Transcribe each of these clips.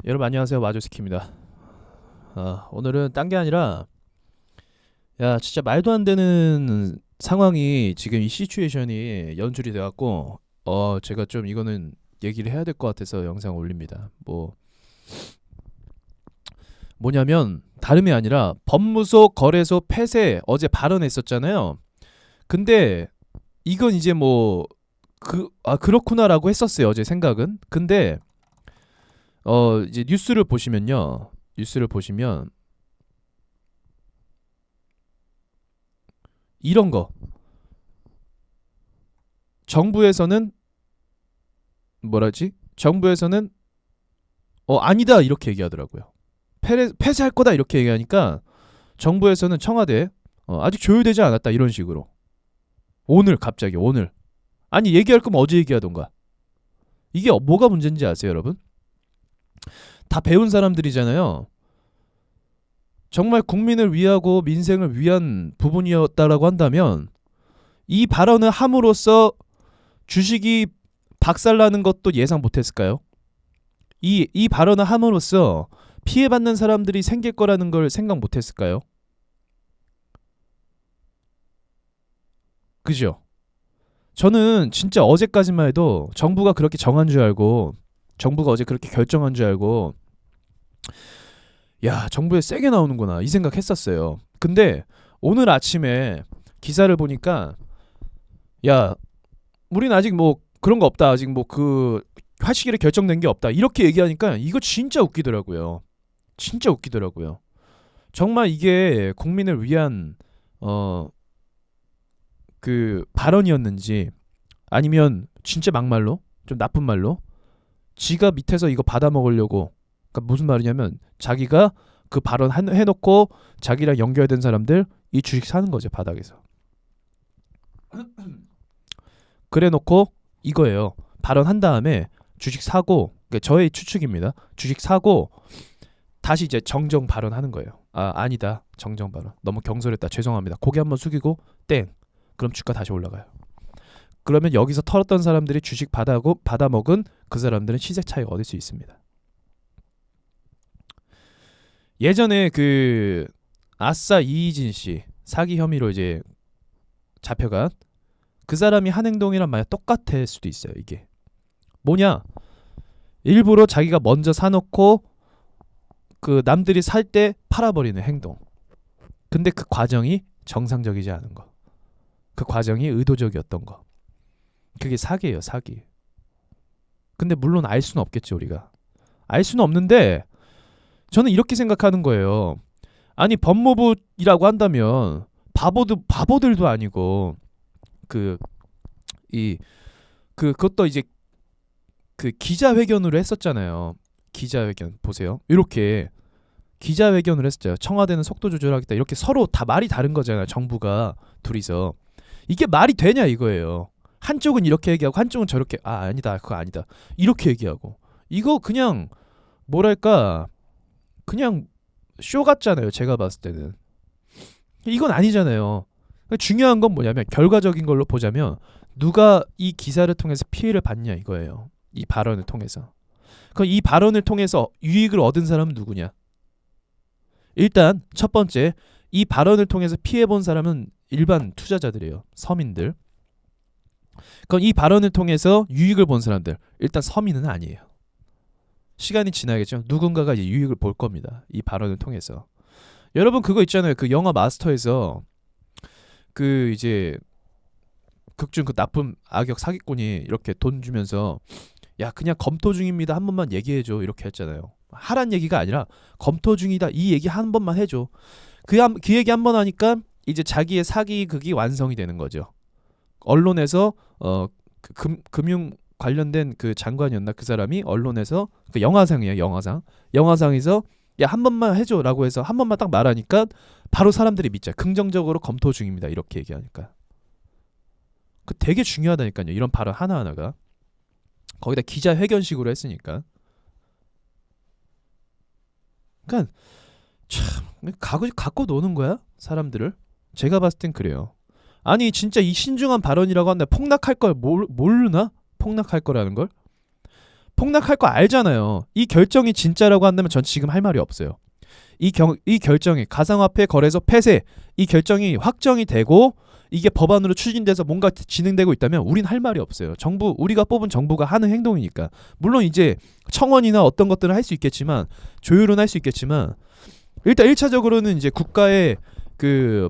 여러분 안녕하세요. 마조스키입니다. 오늘은 딴 게 아니라 진짜 말도 안 되는 상황이 지금 이 시츄에이션이 연출이 돼 갖고 제가 좀 이거는 얘기를 해야 될 것 같아서 영상 올립니다. 뭐냐면 다름이 아니라 법무소 거래소 폐쇄 어제 발언했었잖아요. 근데 이건 이제 그렇구나라고 했었어요. 어제 생각은. 근데 이제 뉴스를 보시면 이런 거 정부에서는 뭐라지? 정부에서는 아니다 이렇게 얘기하더라고요. 폐쇄할 거다 이렇게 얘기하니까 정부에서는 청와대 아직 조율되지 않았다 이런 식으로 오늘 갑자기 오늘 아니 얘기할 거면 어제 얘기하던가 이게 뭐가 문제인지 아세요 여러분? 다 배운 사람들이잖아요. 정말 국민을 위하고 민생을 위한 부분이었다라고 한다면 이 발언을 함으로써 주식이 박살나는 것도 예상 못했을까요? 이 발언을 함으로써 피해받는 사람들이 생길 거라는 걸 생각 못했을까요? 그죠? 저는 진짜 어제까지만 해도 정부가 그렇게 정한 줄 알고 정부가 어제 그렇게 결정한 줄 알고 정부에 세게 나오는구나 이 생각했었어요. 근데 오늘 아침에 기사를 보니까 야 우린 아직 그런 거 없다. 아직 하시기로 결정된 게 없다. 이렇게 얘기하니까 이거 진짜 웃기더라고요. 진짜 웃기더라고요. 정말 이게 국민을 위한 그 발언이었는지 아니면 진짜 막말로 좀 나쁜 말로 지가 밑에서 이거 받아 먹으려고 그러니까 무슨 말이냐면 자기가 그 발언 해놓고 자기랑 연결된 사람들 이 주식 사는 거죠 바닥에서. 그래놓고 이거예요. 발언한 다음에 주식 사고 그러니까 저의 추측입니다. 주식 사고 다시 이제 정정 발언하는 거예요. 아니다 정정 발언 너무 경솔했다 죄송합니다. 고개 한번 숙이고 땡 그럼 주가 다시 올라가요. 그러면 여기서 털었던 사람들이 주식 받아 먹은 그 사람들은 시세 차익 얻을 수 있습니다. 예전에 그 아싸 이희진 씨 사기 혐의로 이제 잡혀간 그 사람이 한 행동이란 만약 똑같을 수도 있어요. 이게 뭐냐? 일부러 자기가 먼저 사놓고 그 남들이 살 때 팔아버리는 행동. 근데 그 과정이 정상적이지 않은 거. 그 과정이 의도적이었던 거. 그게 사기예요, 사기. 근데 물론 알 수는 없겠죠, 우리가. 알 수는 없는데 저는 이렇게 생각하는 거예요. 아니 법무부라고 한다면 바보들도 아니고 그것도 이제 그 기자회견으로 했었잖아요. 기자회견 보세요. 이렇게 기자회견을 했었죠. 청와대는 속도 조절하겠다. 이렇게 서로 다 말이 다른 거잖아요. 정부가 둘이서 이게 말이 되냐 이거예요. 한쪽은 이렇게 얘기하고 한쪽은 저렇게 아니다 그거 아니다 이렇게 얘기하고 이거 그냥 뭐랄까 그냥 쇼 같잖아요. 제가 봤을 때는 이건 아니잖아요. 중요한 건 뭐냐면 결과적인 걸로 보자면 누가 이 기사를 통해서 피해를 받냐 이거예요. 이 발언을 통해서. 그럼 이 발언을 통해서 유익을 얻은 사람은 누구냐? 일단 첫 번째 이 발언을 통해서 피해본 사람은 일반 투자자들이에요. 서민들. 그럼 이 발언을 통해서 유익을 본 사람들 일단 서민은 아니에요. 시간이 지나겠죠. 누군가가 이제 유익을 볼 겁니다. 이 발언을 통해서. 여러분 그거 있잖아요. 그 영화 마스터에서 그 이제 극중 그 나쁜 악역 사기꾼이 이렇게 돈 주면서 그냥 검토 중입니다. 한 번만 얘기해줘 이렇게 했잖아요. 하란 얘기가 아니라 검토 중이다 이 얘기 한 번만 해줘. 그 얘기 한 번 하니까 이제 자기의 사기극이 완성이 되는 거죠. 언론에서 금융 관련된 그 장관이었나 그 사람이 언론에서 그 영화상이에요. 영화상에서 한 번만 해줘라고 해서 한 번만 딱 말하니까 바로 사람들이 믿자. 긍정적으로 검토 중입니다. 이렇게 얘기하니까. 그 되게 중요하다니까요. 이런 발언 하나하나가. 거기다 기자회견식으로 했으니까. 그러니까 참 갖고 노는 거야 사람들을. 제가 봤을 땐 그래요. 아니 진짜 이 신중한 발언이라고 한다 폭락할 걸 모르나? 폭락할 거라는 걸. 폭락할 거 알잖아요. 이 결정이 진짜라고 한다면 전 지금 할 말이 없어요. 이 결정이 가상화폐 거래소 폐쇄 이 결정이 확정이 되고 이게 법안으로 추진돼서 뭔가 진행되고 있다면 우린 할 말이 없어요. 우리가 뽑은 정부가 하는 행동이니까. 물론 이제 청원이나 어떤 것들은 할 수 있겠지만 조율은 할 수 있겠지만 일단 1차적으로는 이제 국가의 그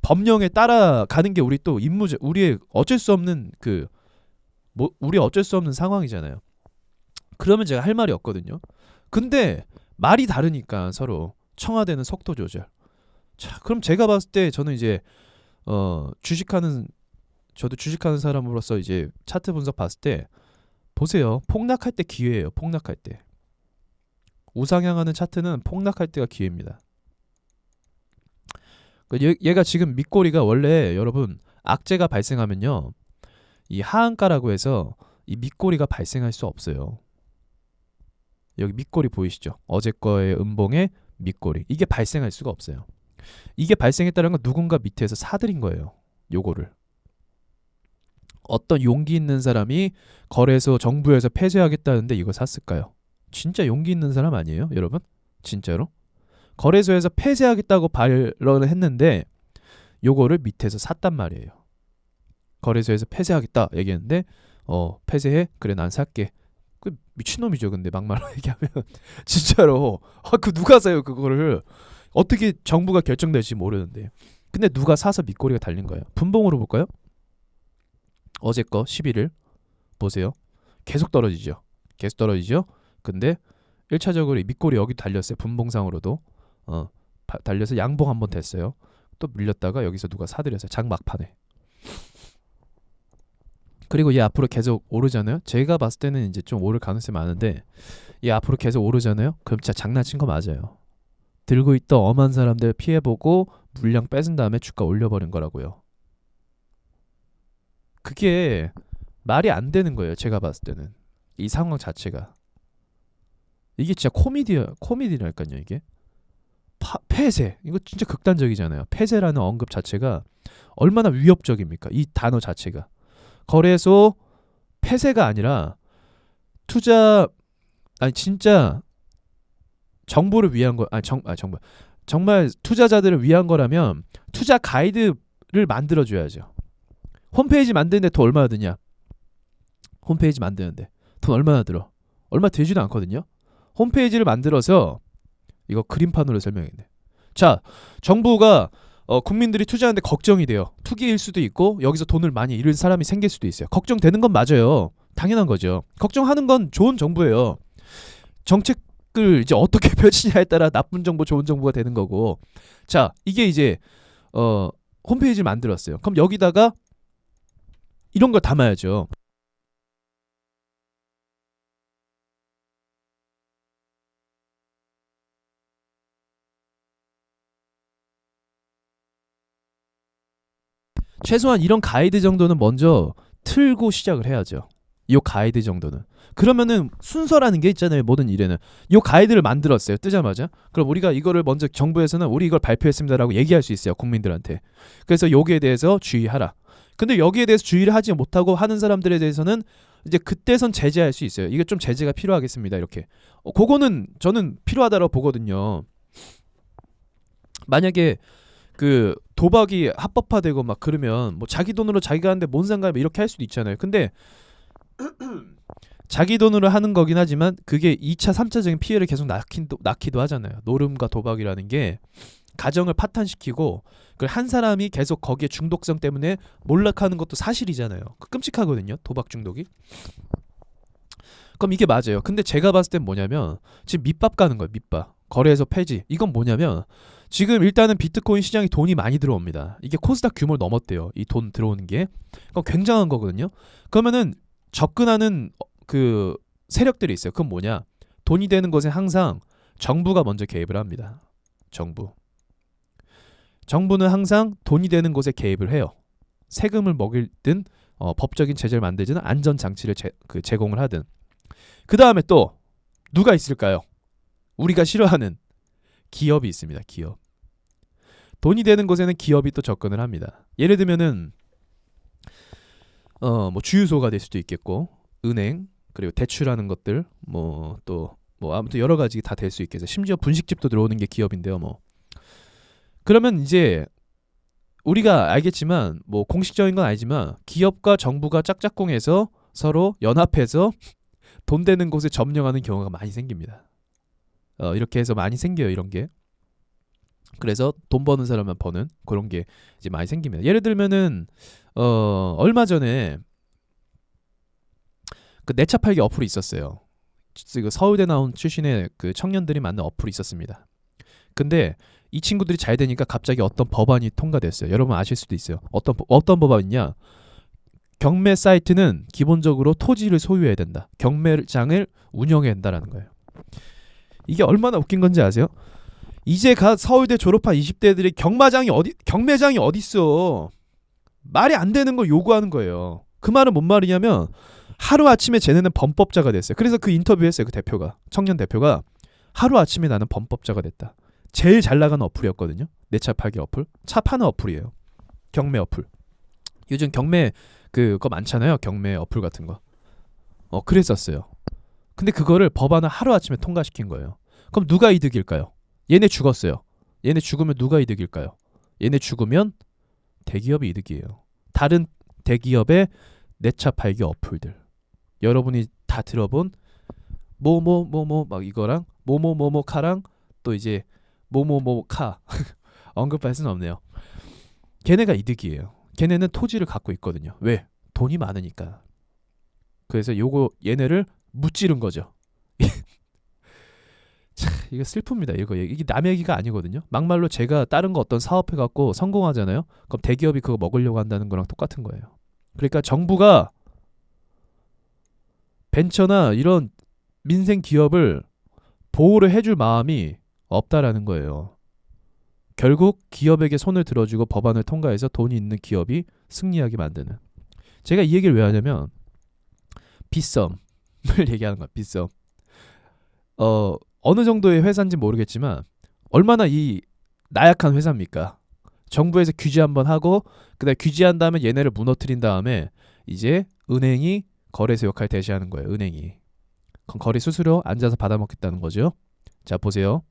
법령에 따라가는 게 우리 또 우리의 어쩔 수 없는 우리 어쩔 수 없는 상황이잖아요. 그러면 제가 할 말이 없거든요. 근데 말이 다르니까 서로 청와대는 속도 조절. 자, 그럼 제가 봤을 때 저는 이제 저도 주식하는 사람으로서 이제 차트 분석 봤을 때 보세요. 폭락할 때 기회예요. 폭락할 때. 우상향하는 차트는 폭락할 때가 기회입니다. 얘가 지금 밑꼬리가 원래 여러분 악재가 발생하면요. 이 하한가라고 해서 이 밑꼬리가 발생할 수 없어요. 여기 밑꼬리 보이시죠? 어제 거의 음봉의 밑꼬리. 이게 발생할 수가 없어요. 이게 발생했다는 건 누군가 밑에서 사들인 거예요. 요거를. 어떤 용기 있는 사람이 거래소 정부에서 폐쇄하겠다는데 이거 샀을까요? 진짜 용기 있는 사람 아니에요, 여러분? 진짜로? 거래소에서 폐쇄하겠다고 발언을 했는데 요거를 밑에서 샀단 말이에요. 거래소에서 폐쇄하겠다 얘기했는데 폐쇄해? 그래 난 살게. 그 미친놈이죠. 근데 막말로 얘기하면 진짜로 그 누가 사요 그거를. 어떻게 정부가 결정될지 모르는데. 근데 누가 사서 밑꼬리가 달린 거예요. 분봉으로 볼까요? 어제 거 11일 보세요. 계속 떨어지죠. 계속 떨어지죠. 근데 1차적으로 밑꼬리 여기 달렸어요. 분봉상으로도 달려서 양봉 한번 됐어요. 또 밀렸다가 여기서 누가 사들였어요. 장막판에. 그리고 얘 앞으로 계속 오르잖아요. 제가 봤을 때는 이제 좀 오를 가능성이 많은데 얘 앞으로 계속 오르잖아요. 그럼 진짜 장난친 거 맞아요. 들고 있던 엄한 사람들 피해보고 물량 뺏은 다음에 주가 올려버린 거라고요. 그게 말이 안 되는 거예요. 제가 봤을 때는 이 상황 자체가 이게 진짜 코미디랄까요. 이게 폐쇄 이거 진짜 극단적이잖아요. 폐쇄라는 언급 자체가 얼마나 위협적입니까? 이 단어 자체가. 거래소 폐쇄가 아니라 진짜 정보를 위한 거 정보 정말 투자자들을 위한 거라면 투자 가이드를 만들어 줘야죠. 홈페이지 만드는데 돈 얼마나 드냐? 홈페이지 만드는데 돈 얼마나 들어? 얼마 들지도 않거든요. 홈페이지를 만들어서 이거 그림판으로 설명했네. 자, 정부가 국민들이 투자하는데 걱정이 돼요. 투기일 수도 있고 여기서 돈을 많이 잃은 사람이 생길 수도 있어요. 걱정되는 건 맞아요. 당연한 거죠. 걱정하는 건 좋은 정부예요. 정책을 이제 어떻게 펼치냐에 따라 나쁜 정보, 좋은 정보가 되는 거고. 자, 이게 이제 홈페이지를 만들었어요. 그럼 여기다가 이런 걸 담아야죠. 최소한 이런 가이드 정도는 먼저 틀고 시작을 해야죠. 이 가이드 정도는. 그러면은 순서라는 게 있잖아요. 모든 일에는. 이 가이드를 만들었어요. 뜨자마자. 그럼 우리가 이거를 먼저 정부에서는 우리 이걸 발표했습니다라고 얘기할 수 있어요. 국민들한테. 그래서 여기에 대해서 주의하라. 근데 여기에 대해서 주의를 하지 못하고 하는 사람들에 대해서는 이제 그때선 제재할 수 있어요. 이게 좀 제재가 필요하겠습니다. 이렇게. 그거는 저는 필요하다고 보거든요. 만약에 그 도박이 합법화되고 막 그러면 뭐 자기 돈으로 자기가 하는데 뭔 상관이야 이렇게 할 수도 있잖아요. 근데 자기 돈으로 하는 거긴 하지만 그게 2차, 3차적인 피해를 계속 낳기도 하잖아요. 노름과 도박이라는 게 가정을 파탄시키고 한 사람이 계속 거기에 중독성 때문에 몰락하는 것도 사실이잖아요. 끔찍하거든요. 도박 중독이. 그럼 이게 맞아요. 근데 제가 봤을 땐 뭐냐면 지금 밑밥 가는 거예요. 밑밥. 거래소 폐지. 이건 뭐냐면 지금 일단은 비트코인 시장에 돈이 많이 들어옵니다. 이게 코스닥 규모를 넘었대요. 이 돈 들어오는 게. 그럼 굉장한 거거든요. 그러면은 접근하는 그 세력들이 있어요. 그건 뭐냐? 돈이 되는 것에 항상 정부가 먼저 개입을 합니다. 정부는 항상 돈이 되는 곳에 개입을 해요. 세금을 먹이든 법적인 제재를 만들든 안전장치를 제공을 하든. 그 다음에 또 누가 있을까요? 우리가 싫어하는 기업이 있습니다. 기업. 돈이 되는 곳에는 기업이 또 접근을 합니다. 예를 들면은 뭐 주유소가 될 수도 있겠고 은행, 그리고 대출하는 것들 뭐 또 뭐 아무튼 여러 가지 다 될 수 있겠어요. 심지어 분식집도 들어오는 게 기업인데요. 뭐 그러면 이제 우리가 알겠지만 뭐 공식적인 건 아니지만 기업과 정부가 짝짝꿍해서 서로 연합해서 돈 되는 곳에 점령하는 경우가 많이 생깁니다. 이렇게 해서 많이 생겨요, 이런 게. 그래서 돈 버는 사람만 버는 그런 게 이제 많이 생깁니다. 예를 들면은 얼마 전에 그 내 차 팔기 어플이 있었어요. 그 서울대 나온 출신의 그 청년들이 만든 어플이 있었습니다. 근데 이 친구들이 잘 되니까 갑자기 어떤 법안이 통과됐어요. 여러분 아실 수도 있어요. 어떤 법안이냐? 경매 사이트는 기본적으로 토지를 소유해야 된다. 경매장을 운영해야 된다라는 거예요. 이게 얼마나 웃긴 건지 아세요? 이제 갓 서울대 졸업한 20대들이 경매장이 어디 있어? 말이 안 되는 걸 요구하는 거예요. 그 말은 뭔 말이냐면 하루 아침에 쟤네는 범법자가 됐어요. 그래서 그 인터뷰했어요. 그 대표가, 청년 대표가 하루 아침에 나는 범법자가 됐다. 제일 잘 나가는 어플이었거든요. 내 차 팔기 어플, 차 파는 어플이에요. 경매 어플. 요즘 경매 그거 많잖아요. 경매 어플 같은 거. 그랬었어요. 근데 그거를 법안을 하루 아침에 통과시킨 거예요. 그럼 누가 이득일까요? 얘네 죽었어요. 얘네 죽으면 누가 이득일까요? 얘네 죽으면 대기업이 이득이에요. 다른 대기업의 내 차 팔기 어플들. 여러분이 다 들어본 뭐뭐뭐뭐 막 이거랑 뭐뭐뭐뭐카랑 또 이제 뭐뭐뭐카 언급할 수는 없네요. 걔네가 이득이에요. 걔네는 토지를 갖고 있거든요. 왜? 돈이 많으니까. 그래서 얘네를 무찌른 거죠. 참, 이거 슬픕니다. 이게 남 얘기가 아니거든요. 막말로 제가 다른 거 어떤 사업해 갖고 성공하잖아요. 그럼 대기업이 그거 먹으려고 한다는 거랑 똑같은 거예요. 그러니까 정부가 벤처나 이런 민생 기업을 보호를 해줄 마음이 없다라는 거예요. 결국 기업에게 손을 들어주고 법안을 통과해서 돈이 있는 기업이 승리하게 만드는. 제가 이 얘기를 왜 하냐면 빗썸을 얘기하는 거야. 빗썸. 어느 정도의 회사인지 모르겠지만 얼마나 이 나약한 회사입니까? 정부에서 규제 한번 하고 그다음에 규제한 다음에 얘네를 무너뜨린 다음에 이제 은행이 거래소 역할 대시하는 거예요. 은행이. 그럼 거래 수수료 앉아서 받아먹겠다는 거죠. 자, 보세요.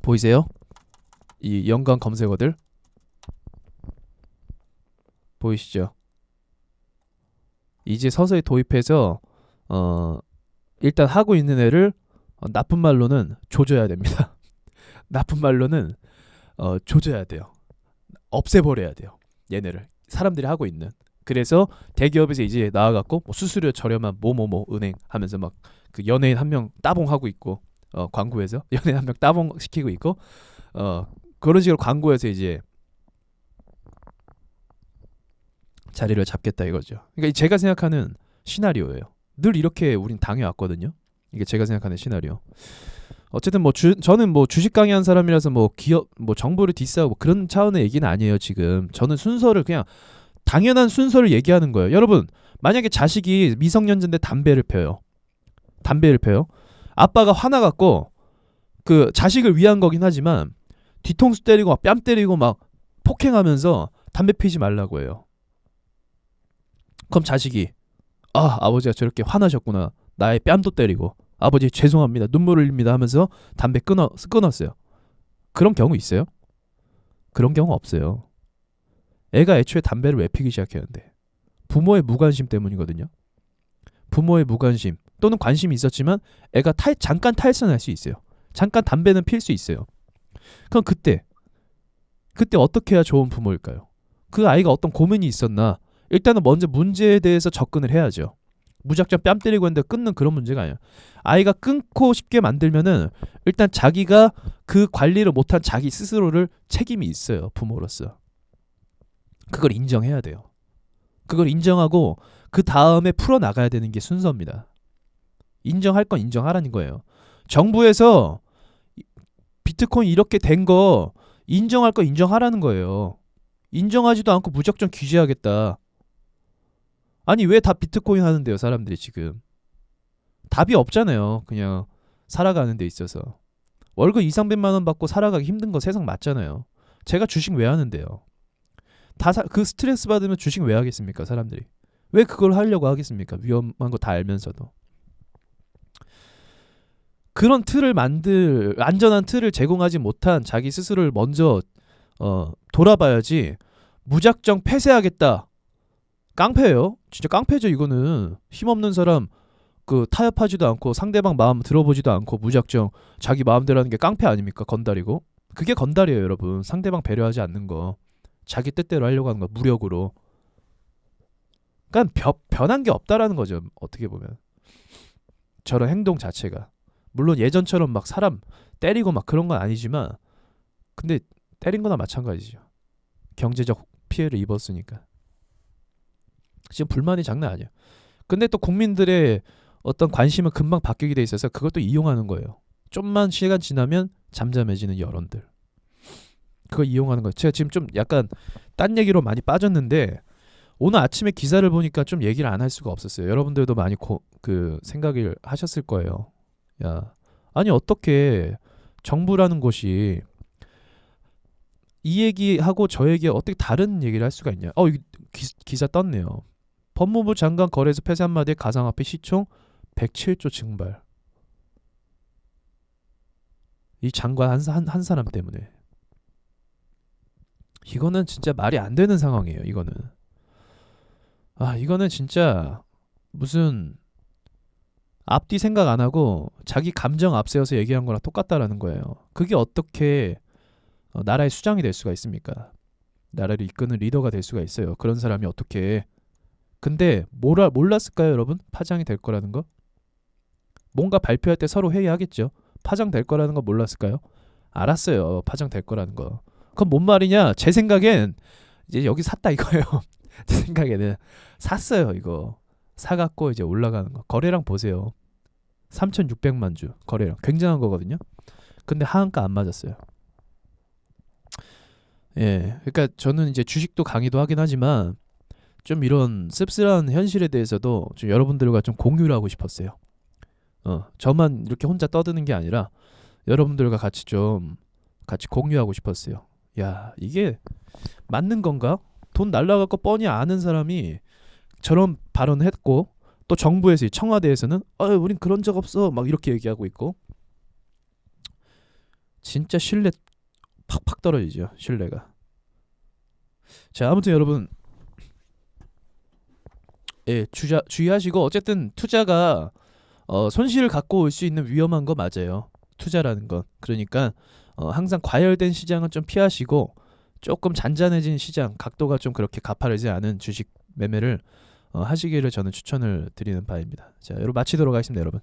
보이세요? 이 연관 검색어들 보이시죠? 이제 서서히 도입해서 일단 하고 있는 애를 나쁜 말로는 조져야 됩니다. 나쁜 말로는 조져야 돼요. 없애버려야 돼요. 얘네를 사람들이 하고 있는. 그래서 대기업에서 이제 나와갖고 뭐 수수료 저렴한 뭐뭐뭐 은행 하면서 막 그 연예인 한 명 따봉하고 있고 광고에서 연예인 한 명 따봉 시키고 있고 그런 식으로 광고에서 이제 자리를 잡겠다 이거죠. 그러니까 제가 생각하는 시나리오예요. 늘 이렇게 우린 당해왔거든요. 이게 제가 생각하는 시나리오. 어쨌든 뭐 저는 뭐 주식 강의한 사람이라서 뭐 기업 뭐 정부를 디스하고 뭐 그런 차원의 얘기는 아니에요. 지금 저는 순서를 그냥 당연한 순서를 얘기하는 거예요. 여러분 만약에 자식이 미성년자인데 담배를 펴요. 아빠가 화나갖고 그 자식을 위한 거긴 하지만 뒤통수 때리고 막 뺨 때리고 막 폭행하면서 담배 피지 말라고 해요. 그럼 자식이 아버지가 저렇게 화나셨구나. 나의 뺨도 때리고 아버지 죄송합니다. 눈물 흘립니다 하면서 담배 끊었어요. 그런 경우 있어요? 그런 경우 없어요. 애가 애초에 담배를 왜 피기 시작했는데 부모의 무관심 때문이거든요. 부모의 무관심 또는 관심이 있었지만 애가 잠깐 탈선할 수 있어요. 잠깐 담배는 필 수 있어요. 그럼 그때 어떻게 해야 좋은 부모일까요? 그 아이가 어떤 고민이 있었나 일단은 먼저 문제에 대해서 접근을 해야죠. 무작정 뺨 때리고 했는데 끊는 그런 문제가 아니에요. 아이가 끊고 싶게 만들면은 일단 자기가 그 관리를 못한 자기 스스로를 책임이 있어요. 부모로서. 그걸 인정해야 돼요. 그걸 인정하고 그 다음에 풀어나가야 되는 게 순서입니다. 인정할 건 인정하라는 거예요. 정부에서 비트코인 이렇게 된 거 인정할 거 인정하라는 거예요. 인정하지도 않고 무작정 규제하겠다. 아니 왜 다 비트코인 하는데요 사람들이 지금. 답이 없잖아요. 그냥 살아가는 데 있어서. 월급 2, 300만 원 받고 살아가기 힘든 거 세상 맞잖아요. 제가 주식 왜 하는데요. 그 스트레스 받으면 주식 왜 하겠습니까? 사람들이 왜 그걸 하려고 하겠습니까? 위험한 거 다 알면서도. 그런 안전한 틀을 제공하지 못한 자기 스스로를 먼저 돌아봐야지. 무작정 폐쇄하겠다. 깡패예요. 진짜 깡패죠. 이거는 힘없는 사람 그 타협하지도 않고 상대방 마음 들어보지도 않고 무작정 자기 마음대로 하는 게 깡패 아닙니까? 건달이고. 그게 건달이에요, 여러분. 상대방 배려하지 않는 거, 자기 뜻대로 하려고 하는 거, 무력으로. 그러니까 변한 게 없다라는 거죠. 어떻게 보면 저런 행동 자체가. 물론 예전처럼 막 사람 때리고 막 그런 건 아니지만, 근데 때린 거나 마찬가지죠. 경제적 피해를 입었으니까. 지금 불만이 장난 아니야. 근데 또 국민들의 어떤 관심은 금방 바뀌게 돼 있어서 그것도 이용하는 거예요. 좀만 시간 지나면 잠잠해지는 여론들. 그거 이용하는 거예요. 제가 지금 좀 약간 딴 얘기로 많이 빠졌는데, 오늘 아침에 기사를 보니까 좀 얘기를 안 할 수가 없었어요. 여러분들도 많이 그 생각을 하셨을 거예요. 야, 아니 어떻게 정부라는 곳이 이 얘기하고 저 얘기 어떻게 다른 얘기를 할 수가 있냐. 기사 떴네요. 법무부 장관 거래소 폐쇄 한마디에 가상화폐 시총 107조 증발. 이 장관 한 사람 때문에. 이거는 진짜 말이 안 되는 상황이에요. 이거는 진짜 무슨 앞뒤 생각 안 하고 자기 감정 앞세워서 얘기한 거랑 똑같다라는 거예요. 그게 어떻게 나라의 수장이 될 수가 있습니까? 나라를 이끄는 리더가 될 수가 있어요. 그런 사람이 어떻게. 근데 몰랐을까요, 여러분? 파장이 될 거라는 거? 뭔가 발표할 때 서로 회의하겠죠. 파장 될 거라는 거 몰랐을까요? 알았어요. 파장 될 거라는 거. 그건 뭔 말이냐? 제 생각엔 이제 여기 샀다 이거예요. 제 생각에는 샀어요. 이거 사갖고 이제 올라가는 거. 거래량 보세요. 3,600만 주 거래량. 굉장한 거거든요. 근데 하한가 안 맞았어요. 예, 그러니까 저는 이제 주식도 강의도 하긴 하지만 좀 이런 씁쓸한 현실에 대해서도 좀 여러분들과 좀 공유를 하고 싶었어요. 저만 이렇게 혼자 떠드는 게 아니라 여러분들과 같이 공유하고 싶었어요. 야, 이게 맞는 건가? 돈 날라갈 거 뻔히 아는 사람이 저런 발언을 했고, 또 정부에서, 청와대에서는 우린 그런 적 없어 막 이렇게 얘기하고 있고. 진짜 신뢰 팍팍 떨어지죠. 신뢰가. 자, 아무튼 여러분, 예, 주의하시고. 어쨌든 투자가 손실을 갖고 올 수 있는 위험한 거 맞아요. 투자라는 건. 그러니까 항상 과열된 시장은 좀 피하시고, 조금 잔잔해진 시장, 각도가 좀 그렇게 가파르지 않은 주식 매매를 하시기를 저는 추천을 드리는 바입니다. 자, 여러분 마치도록 하겠습니다, 여러분.